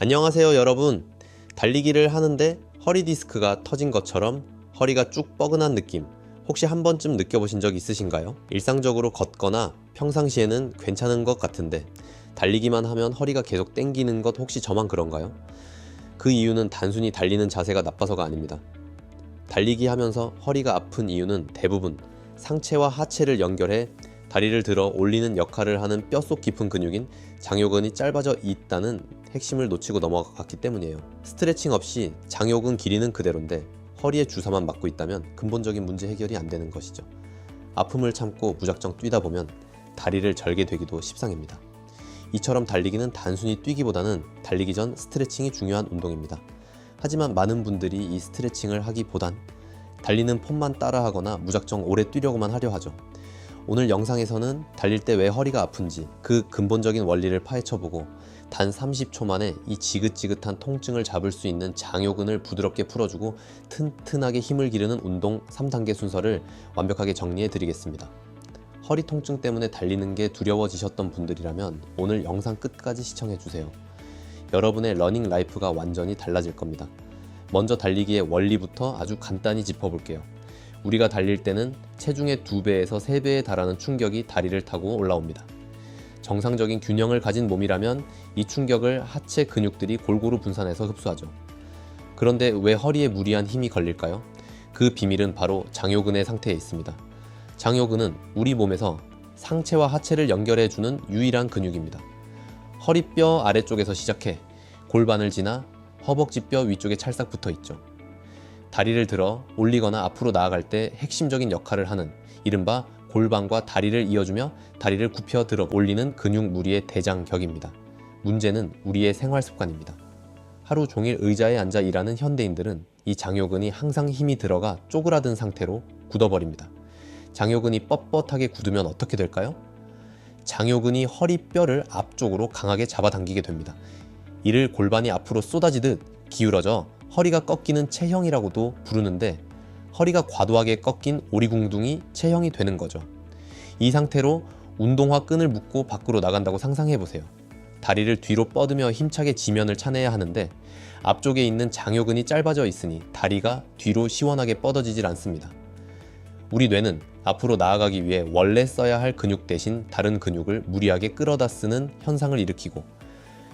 안녕하세요 여러분. 달리기를 하는데 허리 디스크가 터진 것처럼 허리가 쭉 뻐근한 느낌 혹시 한 번쯤 느껴보신 적 있으신가요? 일상적으로 걷거나 평상시에는 괜찮은 것 같은데 달리기만 하면 허리가 계속 땡기는 것 혹시 저만 그런가요? 그 이유는 단순히 달리는 자세가 나빠서가 아닙니다. 달리기 하면서 허리가 아픈 이유는 대부분 상체와 하체를 연결해 다리를 들어 올리는 역할을 하는 뼛속 깊은 근육인 장요근이 짧아져 있다는 핵심을 놓치고 넘어갔기 때문이에요. 스트레칭 없이 장요근 길이는 그대로인데 허리에 주사만 맞고 있다면 근본적인 문제 해결이 안 되는 것이죠. 아픔을 참고 무작정 뛰다 보면 다리를 절게 되기도 십상입니다. 이처럼 달리기는 단순히 뛰기보다는 달리기 전 스트레칭이 중요한 운동입니다. 하지만 많은 분들이 이 스트레칭을 하기보단 달리는 폼만 따라하거나 무작정 오래 뛰려고만 하려 하죠. 오늘 영상에서는 달릴 때 왜 허리가 아픈지 그 근본적인 원리를 파헤쳐보고 단 30초 만에 이 지긋지긋한 통증을 잡을 수 있는 장요근을 부드럽게 풀어주고 튼튼하게 힘을 기르는 운동 3단계 순서를 완벽하게 정리해 드리겠습니다. 허리 통증 때문에 달리는 게 두려워지셨던 분들이라면 오늘 영상 끝까지 시청해주세요. 여러분의 러닝 라이프가 완전히 달라질 겁니다. 먼저 달리기의 원리부터 아주 간단히 짚어볼게요. 우리가 달릴 때는 체중의 2배에서 3배에 달하는 충격이 다리를 타고 올라옵니다. 정상적인 균형을 가진 몸이라면 이 충격을 하체 근육들이 골고루 분산해서 흡수하죠. 그런데 왜 허리에 무리한 힘이 걸릴까요? 그 비밀은 바로 장요근의 상태에 있습니다. 장요근은 우리 몸에서 상체와 하체를 연결해주는 유일한 근육입니다. 허리뼈 아래쪽에서 시작해 골반을 지나 허벅지뼈 위쪽에 찰싹 붙어 있죠. 다리를 들어 올리거나 앞으로 나아갈 때 핵심적인 역할을 하는 이른바 골반과 다리를 이어주며 다리를 굽혀 들어 올리는 근육 무리의 대장격입니다. 문제는 우리의 생활 습관입니다. 하루 종일 의자에 앉아 일하는 현대인들은 이 장요근이 항상 힘이 들어가 쪼그라든 상태로 굳어버립니다. 장요근이 뻣뻣하게 굳으면 어떻게 될까요? 장요근이 허리뼈를 앞쪽으로 강하게 잡아당기게 됩니다. 이를 골반이 앞으로 쏟아지듯 기울어져 허리가 꺾이는 체형이라고도 부르는데 허리가 과도하게 꺾인 오리궁둥이 체형이 되는 거죠. 이 상태로 운동화 끈을 묶고 밖으로 나간다고 상상해보세요. 다리를 뒤로 뻗으며 힘차게 지면을 차내야 하는데 앞쪽에 있는 장요근이 짧아져 있으니 다리가 뒤로 시원하게 뻗어지질 않습니다. 우리 뇌는 앞으로 나아가기 위해 원래 써야 할 근육 대신 다른 근육을 무리하게 끌어다 쓰는 현상을 일으키고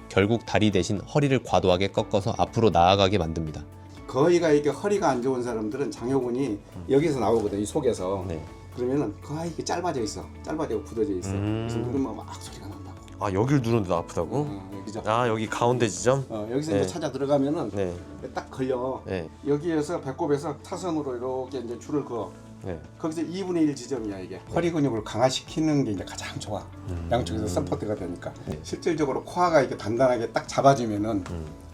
결국 다리 대신 허리를 과도하게 꺾어서 앞으로 나아가게 만듭니다. 거의가 이게 허리가 안 좋은 사람들은 장요근이 여기서 나오거든, 이 속에서. 네. 그러면은 거의 이게 짧아져 있어. 짧아지고 굳어져 있어. 그래서 누르면 막 소리가 난다고. 아 여길 누르는데도 아프다고? 여기죠. 아 여기 가운데 지점? 여기서 네. 이제 찾아 들어가면은 네. 딱 걸려. 네. 여기에서 배꼽에서 타선으로 이렇게 이제 줄을 그어. 네. 거기서 2분의 1 지점이야 이게. 허리 근육을 강화시키는 게 이제 가장 좋아. 양쪽에서 서포트가 되니까. 네. 실질적으로 코어가 이렇게 단단하게 딱 잡아주면은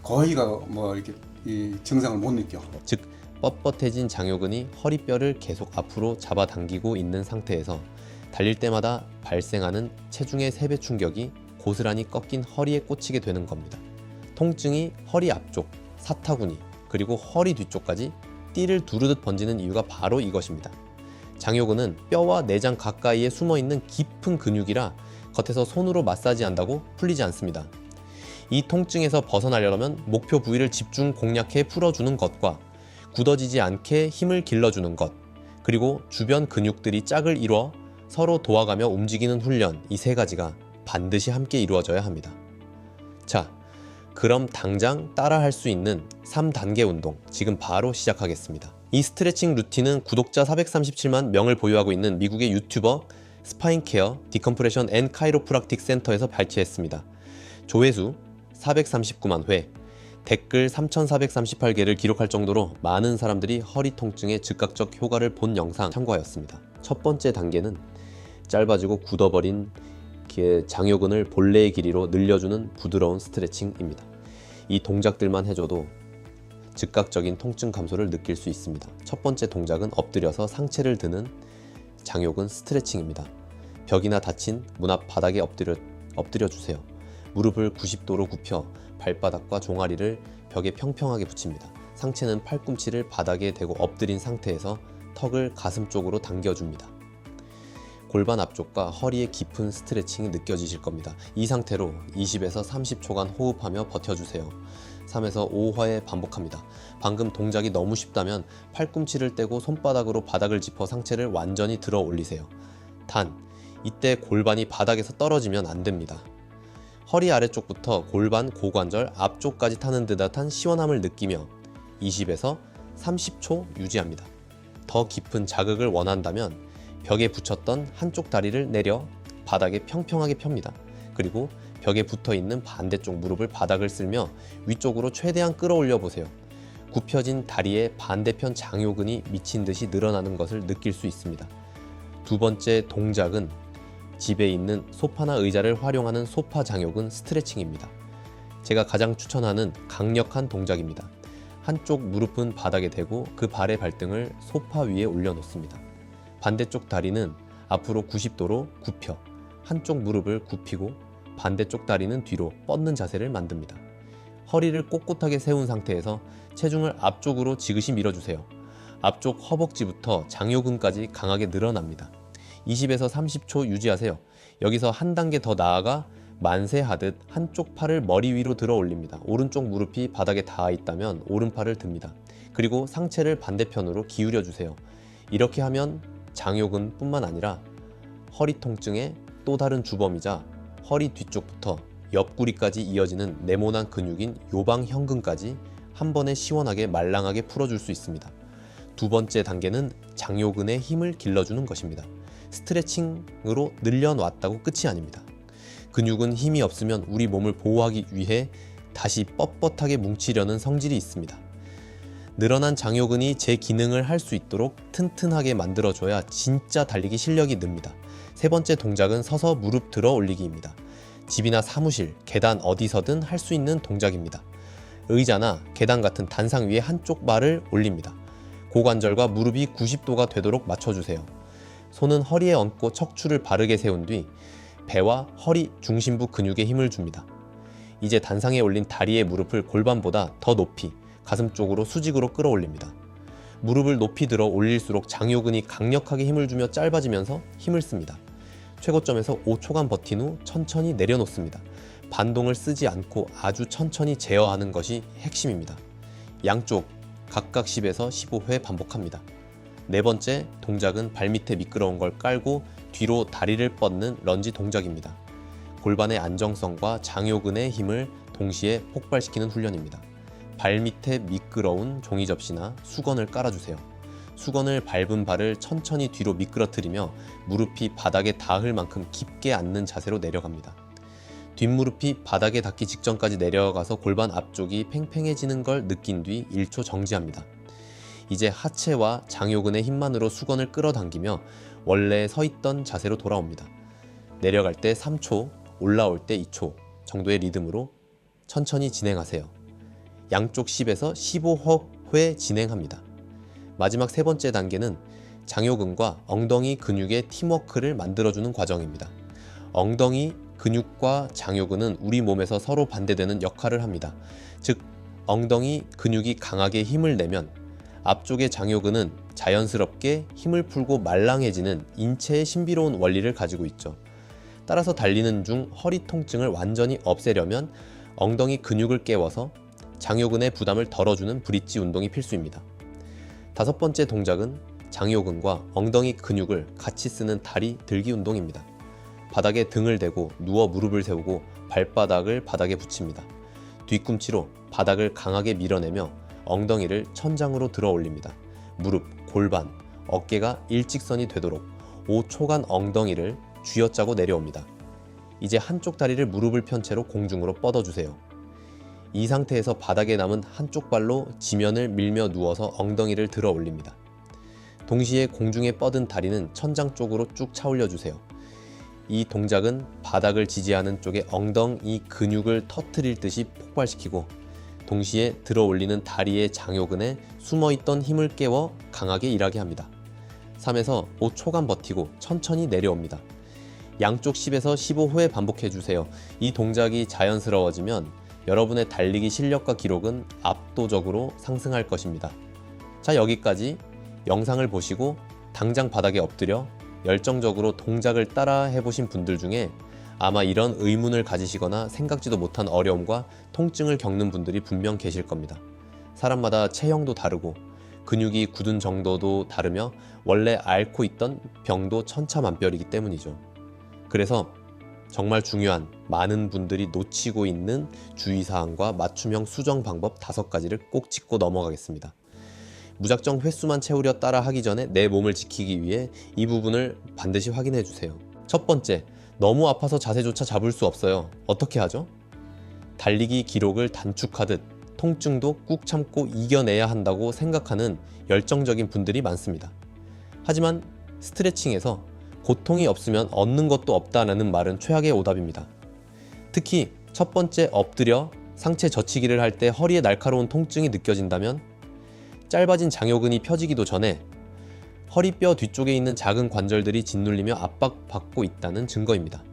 거의가 뭐 이렇게 이 증상을 못 느껴. 즉 뻣뻣해진 장요근이 허리뼈를 계속 앞으로 잡아당기고 있는 상태에서 달릴 때마다 발생하는 체중의 3배 충격이 고스란히 꺾인 허리에 꽂히게 되는 겁니다. 통증이 허리 앞쪽, 사타구니, 그리고 허리 뒤쪽까지 띠를 두르듯 번지는 이유가 바로 이것입니다. 장요근은 뼈와 내장 가까이에 숨어있는 깊은 근육이라 겉에서 손으로 마사지한다고 풀리지 않습니다. 이 통증에서 벗어나려면 목표 부위를 집중 공략해 풀어주는 것과 굳어지지 않게 힘을 길러주는 것, 그리고 주변 근육들이 짝을 이뤄 서로 도와가며 움직이는 훈련, 이 3가지가 반드시 함께 이루어져야 합니다. 자, 그럼 당장 따라할 수 있는 3단계 운동 지금 바로 시작하겠습니다. 이 스트레칭 루틴은 구독자 437만 명을 보유하고 있는 미국의 유튜버 스파인케어 디컴프레션 앤 카이로프락틱 센터에서 발췌했습니다. 조회수 439만 회, 댓글 3,438개를 기록할 정도로 많은 사람들이 허리 통증의 즉각적 효과를 본 영상 참고하였습니다. 첫 번째 단계는 짧아지고 굳어버린 장요근을 본래의 길이로 늘려주는 부드러운 스트레칭입니다. 이 동작들만 해줘도 즉각적인 통증 감소를 느낄 수 있습니다. 첫 번째 동작은 엎드려서 상체를 드는 장요근 스트레칭입니다. 벽이나 닫힌 문 앞 바닥에 엎드려 주세요. 무릎을 90도로 굽혀 발바닥과 종아리를 벽에 평평하게 붙입니다. 상체는 팔꿈치를 바닥에 대고 엎드린 상태에서 턱을 가슴 쪽으로 당겨줍니다. 골반 앞쪽과 허리의 깊은 스트레칭이 느껴지실 겁니다. 이 상태로 20에서 30초간 호흡하며 버텨주세요. 3에서 5회 반복합니다. 방금 동작이 너무 쉽다면 팔꿈치를 떼고 손바닥으로 바닥을 짚어 상체를 완전히 들어 올리세요. 단, 이때 골반이 바닥에서 떨어지면 안 됩니다. 허리 아래쪽부터 골반, 고관절, 앞쪽까지 타는 듯한 시원함을 느끼며 20에서 30초 유지합니다. 더 깊은 자극을 원한다면 벽에 붙였던 한쪽 다리를 내려 바닥에 평평하게 펴니다. 그리고 벽에 붙어 있는 반대쪽 무릎을 바닥을 쓸며 위쪽으로 최대한 끌어올려 보세요. 굽혀진 다리의 반대편 장요근이 미친 듯이 늘어나는 것을 느낄 수 있습니다. 두 번째 동작은 집에 있는 소파나 의자를 활용하는 소파 장요근 스트레칭입니다. 제가 가장 추천하는 강력한 동작입니다. 한쪽 무릎은 바닥에 대고 그 발의 발등을 소파 위에 올려놓습니다. 반대쪽 다리는 앞으로 90도로 굽혀 한쪽 무릎을 굽히고 반대쪽 다리는 뒤로 뻗는 자세를 만듭니다. 허리를 꼿꼿하게 세운 상태에서 체중을 앞쪽으로 지그시 밀어주세요. 앞쪽 허벅지부터 장요근까지 강하게 늘어납니다. 20에서 30초 유지하세요. 여기서 한 단계 더 나아가 만세하듯 한쪽 팔을 머리 위로 들어 올립니다. 오른쪽 무릎이 바닥에 닿아 있다면 오른팔을 듭니다. 그리고 상체를 반대편으로 기울여 주세요. 이렇게 하면 장요근 뿐만 아니라 허리 통증의 또 다른 주범이자 허리 뒤쪽부터 옆구리까지 이어지는 네모난 근육인 요방형근까지 한 번에 시원하게 말랑하게 풀어줄 수 있습니다. 두 번째 단계는 장요근의 힘을 길러주는 것입니다. 스트레칭으로 늘려놨다고 끝이 아닙니다. 근육은 힘이 없으면 우리 몸을 보호하기 위해 다시 뻣뻣하게 뭉치려는 성질이 있습니다. 늘어난 장요근이 제 기능을 할 수 있도록 튼튼하게 만들어줘야 진짜 달리기 실력이 늡니다. 세 번째 동작은 서서 무릎 들어 올리기입니다. 집이나 사무실, 계단 어디서든 할 수 있는 동작입니다. 의자나 계단 같은 단상 위에 한쪽 발을 올립니다. 고관절과 무릎이 90도가 되도록 맞춰주세요. 손은 허리에 얹고 척추를 바르게 세운 뒤 배와 허리 중심부 근육에 힘을 줍니다. 이제 단상에 올린 다리의 무릎을 골반보다 더 높이 가슴 쪽으로 수직으로 끌어올립니다. 무릎을 높이 들어 올릴수록 장요근이 강력하게 힘을 주며 짧아지면서 힘을 씁니다. 최고점에서 5초간 버틴 후 천천히 내려놓습니다. 반동을 쓰지 않고 아주 천천히 제어하는 것이 핵심입니다. 양쪽 각각 10에서 15회 반복합니다. 네 번째 동작은 발밑에 미끄러운 걸 깔고 뒤로 다리를 뻗는 런지 동작입니다. 골반의 안정성과 장요근의 힘을 동시에 폭발시키는 훈련입니다. 발밑에 미끄러운 종이 접시나 수건을 깔아주세요. 수건을 밟은 발을 천천히 뒤로 미끄러뜨리며 무릎이 바닥에 닿을 만큼 깊게 앉는 자세로 내려갑니다. 뒷무릎이 바닥에 닿기 직전까지 내려가서 골반 앞쪽이 팽팽해지는 걸 느낀 뒤 1초 정지합니다. 이제 하체와 장요근의 힘만으로 수건을 끌어당기며 원래 서 있던 자세로 돌아옵니다. 내려갈 때 3초, 올라올 때 2초 정도의 리듬으로 천천히 진행하세요. 양쪽 10에서 15회 진행합니다. 마지막 세 번째 단계는 장요근과 엉덩이 근육의 팀워크를 만들어주는 과정입니다. 엉덩이 근육과 장요근은 우리 몸에서 서로 반대되는 역할을 합니다. 즉, 엉덩이 근육이 강하게 힘을 내면 앞쪽의 장요근은 자연스럽게 힘을 풀고 말랑해지는 인체의 신비로운 원리를 가지고 있죠. 따라서 달리는 중 허리 통증을 완전히 없애려면 엉덩이 근육을 깨워서 장요근의 부담을 덜어주는 브릿지 운동이 필수입니다. 다섯 번째 동작은 장요근과 엉덩이 근육을 같이 쓰는 다리 들기 운동입니다. 바닥에 등을 대고 누워 무릎을 세우고 발바닥을 바닥에 붙입니다. 뒤꿈치로 바닥을 강하게 밀어내며 엉덩이를 천장으로 들어 올립니다. 무릎, 골반, 어깨가 일직선이 되도록 5초간 엉덩이를 쥐어짜고 내려옵니다. 이제 한쪽 다리를 무릎을 편 채로 공중으로 뻗어주세요. 이 상태에서 바닥에 남은 한쪽 발로 지면을 밀며 누워서 엉덩이를 들어 올립니다. 동시에 공중에 뻗은 다리는 천장 쪽으로 쭉 차올려주세요. 이 동작은 바닥을 지지하는 쪽에 엉덩이 근육을 터뜨릴 듯이 폭발시키고 동시에 들어 올리는 다리의 장요근에 숨어있던 힘을 깨워 강하게 일하게 합니다. 3에서 5초간 버티고 천천히 내려옵니다. 양쪽 10에서 15회 반복해주세요. 이 동작이 자연스러워지면 여러분의 달리기 실력과 기록은 압도적으로 상승할 것입니다. 자, 여기까지 영상을 보시고 당장 바닥에 엎드려 열정적으로 동작을 따라 해보신 분들 중에 아마 이런 의문을 가지시거나 생각지도 못한 어려움과 통증을 겪는 분들이 분명 계실 겁니다. 사람마다 체형도 다르고 근육이 굳은 정도도 다르며 원래 앓고 있던 병도 천차만별이기 때문이죠. 그래서 정말 중요한 많은 분들이 놓치고 있는 주의사항과 맞춤형 수정 방법 5가지를 꼭 짚고 넘어가겠습니다. 무작정 횟수만 채우려 따라 하기 전에 내 몸을 지키기 위해 이 부분을 반드시 확인해 주세요. 첫 번째, 너무 아파서 자세조차 잡을 수 없어요. 어떻게 하죠? 달리기 기록을 단축하듯 통증도 꾹 참고 이겨내야 한다고 생각하는 열정적인 분들이 많습니다. 하지만 스트레칭에서 고통이 없으면 얻는 것도 없다는 말은 최악의 오답입니다. 특히 첫 번째 엎드려 상체 젖히기를 할 때 허리에 날카로운 통증이 느껴진다면 짧아진 장요근이 펴지기도 전에 허리뼈 뒤쪽에 있는 작은 관절들이 짓눌리며 압박받고 있다는 증거입니다.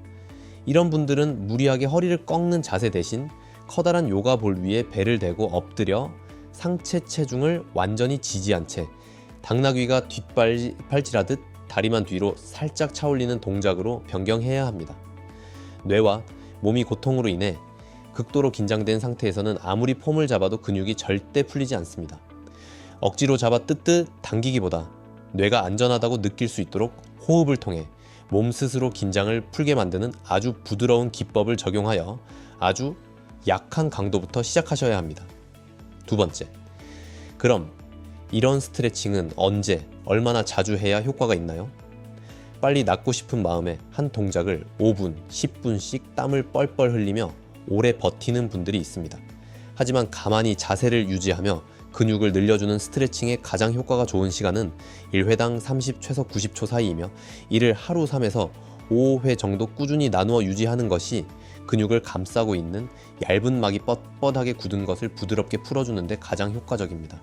이런 분들은 무리하게 허리를 꺾는 자세 대신 커다란 요가볼 위에 배를 대고 엎드려 상체 체중을 완전히 지지한 채 당나귀가 뒷발질하듯 다리만 뒤로 살짝 차올리는 동작으로 변경해야 합니다. 뇌와 몸이 고통으로 인해 극도로 긴장된 상태에서는 아무리 폼을 잡아도 근육이 절대 풀리지 않습니다. 억지로 잡아 뜨뜻 당기기보다 뇌가 안전하다고 느낄 수 있도록 호흡을 통해 몸 스스로 긴장을 풀게 만드는 아주 부드러운 기법을 적용하여 아주 약한 강도부터 시작하셔야 합니다. 두 번째, 그럼 이런 스트레칭은 언제, 얼마나 자주 해야 효과가 있나요? 빨리 낫고 싶은 마음에 한 동작을 5분, 10분씩 땀을 뻘뻘 흘리며 오래 버티는 분들이 있습니다. 하지만 가만히 자세를 유지하며 근육을 늘려주는 스트레칭의 가장 효과가 좋은 시간은 1회당 30 최소 90초 사이이며 이를 하루 3에서 5회 정도 꾸준히 나누어 유지하는 것이 근육을 감싸고 있는 얇은 막이 뻣뻣하게 굳은 것을 부드럽게 풀어주는 데 가장 효과적입니다.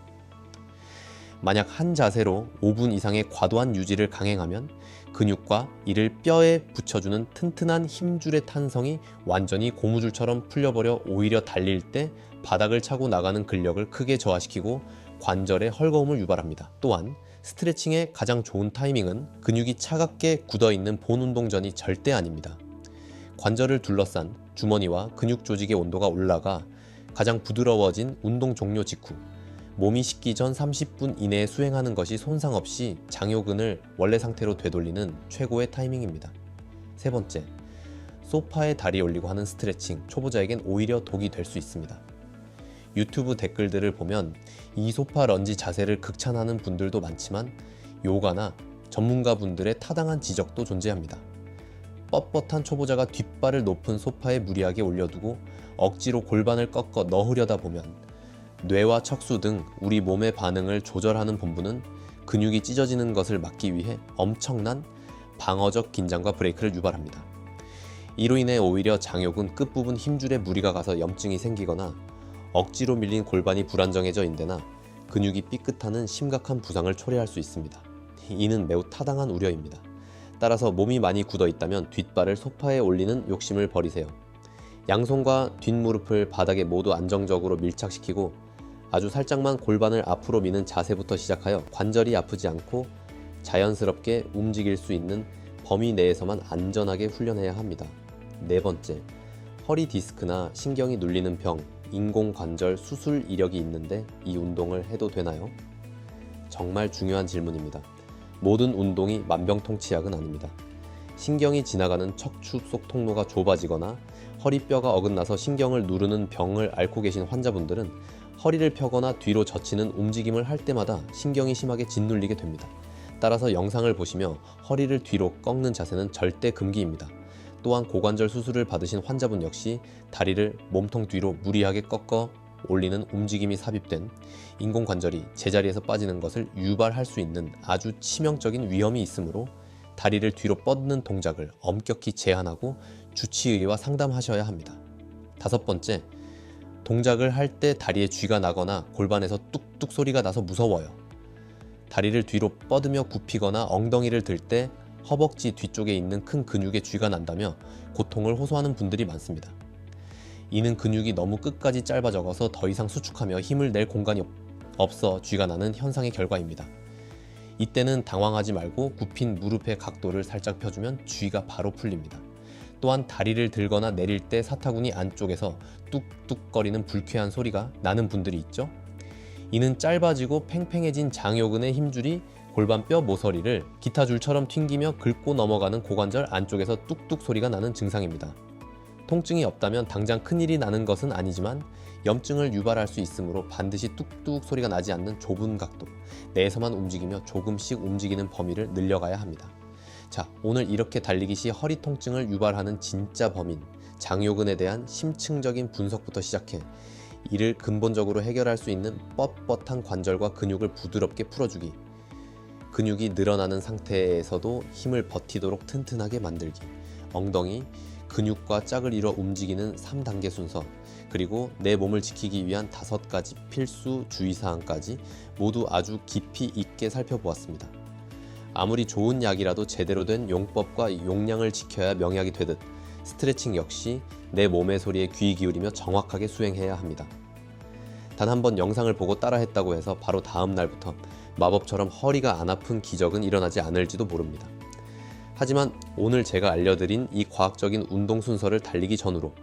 만약 한 자세로 5분 이상의 과도한 유지를 강행하면 근육과 이를 뼈에 붙여주는 튼튼한 힘줄의 탄성이 완전히 고무줄처럼 풀려버려 오히려 달릴 때 바닥을 차고 나가는 근력을 크게 저하시키고 관절에 헐거움을 유발합니다. 또한 스트레칭의 가장 좋은 타이밍은 근육이 차갑게 굳어있는 본 운동 전이 절대 아닙니다. 관절을 둘러싼 주머니와 근육 조직의 온도가 올라가 가장 부드러워진 운동 종료 직후 몸이 식기 전 30분 이내에 수행하는 것이 손상 없이 장요근을 원래 상태로 되돌리는 최고의 타이밍입니다. 세 번째, 소파에 다리 올리고 하는 스트레칭, 초보자에겐 오히려 독이 될 수 있습니다. 유튜브 댓글들을 보면 이 소파 런지 자세를 극찬하는 분들도 많지만 요가나 전문가분들의 타당한 지적도 존재합니다. 뻣뻣한 초보자가 뒷발을 높은 소파에 무리하게 올려두고 억지로 골반을 꺾어 넣으려다 보면 뇌와 척수 등 우리 몸의 반응을 조절하는 본부는 근육이 찢어지는 것을 막기 위해 엄청난 방어적 긴장과 브레이크를 유발합니다. 이로 인해 오히려 장요근 끝부분 힘줄에 무리가 가서 염증이 생기거나 억지로 밀린 골반이 불안정해져 인대나 근육이 삐끗하는 심각한 부상을 초래할 수 있습니다. 이는 매우 타당한 우려입니다. 따라서 몸이 많이 굳어 있다면 뒷발을 소파에 올리는 욕심을 버리세요. 양손과 뒷무릎을 바닥에 모두 안정적으로 밀착시키고 아주 살짝만 골반을 앞으로 미는 자세부터 시작하여 관절이 아프지 않고 자연스럽게 움직일 수 있는 범위 내에서만 안전하게 훈련해야 합니다. 네 번째, 허리 디스크나 신경이 눌리는 병, 인공관절 수술 이력이 있는데 이 운동을 해도 되나요? 정말 중요한 질문입니다. 모든 운동이 만병통치약은 아닙니다. 신경이 지나가는 척추 속 통로가 좁아지거나 허리뼈가 어긋나서 신경을 누르는 병을 앓고 계신 환자분들은 허리를 펴거나 뒤로 젖히는 움직임을 할 때마다 신경이 심하게 짓눌리게 됩니다. 따라서 영상을 보시며 허리를 뒤로 꺾는 자세는 절대 금기입니다. 또한 고관절 수술을 받으신 환자분 역시 다리를 몸통 뒤로 무리하게 꺾어 올리는 움직임이 삽입된 인공관절이 제자리에서 빠지는 것을 유발할 수 있는 아주 치명적인 위험이 있으므로 다리를 뒤로 뻗는 동작을 엄격히 제한하고 주치의와 상담하셔야 합니다. 다섯 번째, 동작을 할 때 다리에 쥐가 나거나 골반에서 뚝뚝 소리가 나서 무서워요. 다리를 뒤로 뻗으며 굽히거나 엉덩이를 들 때 허벅지 뒤쪽에 있는 큰 근육에 쥐가 난다며 고통을 호소하는 분들이 많습니다. 이는 근육이 너무 끝까지 짧아져서 더 이상 수축하며 힘을 낼 공간이 없어 쥐가 나는 현상의 결과입니다. 이때는 당황하지 말고 굽힌 무릎의 각도를 살짝 펴주면 쥐가 바로 풀립니다. 또한 다리를 들거나 내릴 때 사타구니 안쪽에서 뚝뚝거리는 불쾌한 소리가 나는 분들이 있죠. 이는 짧아지고 팽팽해진 장요근의 힘줄이 골반뼈 모서리를 기타 줄처럼 튕기며 긁고 넘어가는 고관절 안쪽에서 뚝뚝 소리가 나는 증상입니다. 통증이 없다면 당장 큰일이 나는 것은 아니지만 염증을 유발할 수 있으므로 반드시 뚝뚝 소리가 나지 않는 좁은 각도 내에서만 움직이며 조금씩 움직이는 범위를 늘려가야 합니다. 자, 오늘 이렇게 달리기 시 허리 통증을 유발하는 진짜 범인 장요근에 대한 심층적인 분석부터 시작해 이를 근본적으로 해결할 수 있는 뻣뻣한 관절과 근육을 부드럽게 풀어주기, 근육이 늘어나는 상태에서도 힘을 버티도록 튼튼하게 만들기, 엉덩이, 근육과 짝을 이뤄 움직이는 3단계 순서, 그리고 내 몸을 지키기 위한 5가지 필수 주의사항까지 모두 아주 깊이 있게 살펴보았습니다. 아무리 좋은 약이라도 제대로 된 용법과 용량을 지켜야 명약이 되듯 스트레칭 역시 내 몸의 소리에 귀 기울이며 정확하게 수행해야 합니다. 단 한 번 영상을 보고 따라했다고 해서 바로 다음 날부터 마법처럼 허리가 안 아픈 기적은 일어나지 않을지도 모릅니다. 하지만 오늘 제가 알려드린 이 과학적인 운동 순서를 달리기 전으로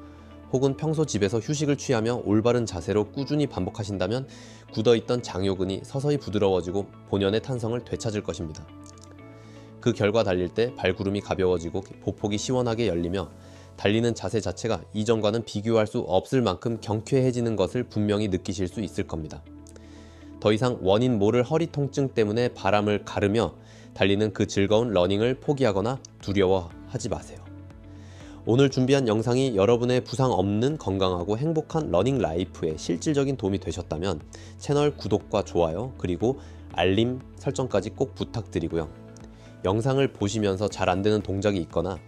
혹은 평소 집에서 휴식을 취하며 올바른 자세로 꾸준히 반복하신다면 굳어있던 장요근이 서서히 부드러워지고 본연의 탄성을 되찾을 것입니다. 그 결과 달릴 때 발구름이 가벼워지고 보폭이 시원하게 열리며 달리는 자세 자체가 이전과는 비교할 수 없을 만큼 경쾌해지는 것을 분명히 느끼실 수 있을 겁니다. 더 이상 원인 모를 허리 통증 때문에 바람을 가르며 달리는 그 즐거운 러닝을 포기하거나 두려워하지 마세요. 오늘 준비한 영상이 여러분의 부상 없는 건강하고 행복한 러닝 라이프에 실질적인 도움이 되셨다면 채널 구독과 좋아요 그리고 알림 설정까지 꼭 부탁드리고요. 영상을 보시면서 잘 안되는 동작이 있거나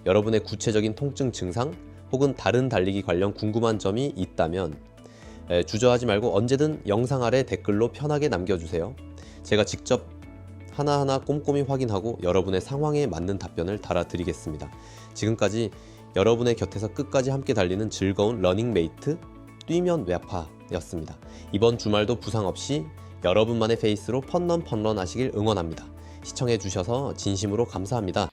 여러분의 구체적인 통증 증상 혹은 다른 달리기 관련 궁금한 점이 있다면 주저하지 말고 언제든 영상 아래 댓글로 편하게 남겨주세요. 제가 직접 하나하나 꼼꼼히 확인하고 여러분의 상황에 맞는 답변을 달아드리겠습니다. 지금까지 여러분의 곁에서 끝까지 함께 달리는 즐거운 러닝메이트 뛰면 왜 아파였습니다. 이번 주말도 부상 없이 여러분만의 페이스로 펀런 하시길 응원합니다. 시청해주셔서 진심으로 감사합니다.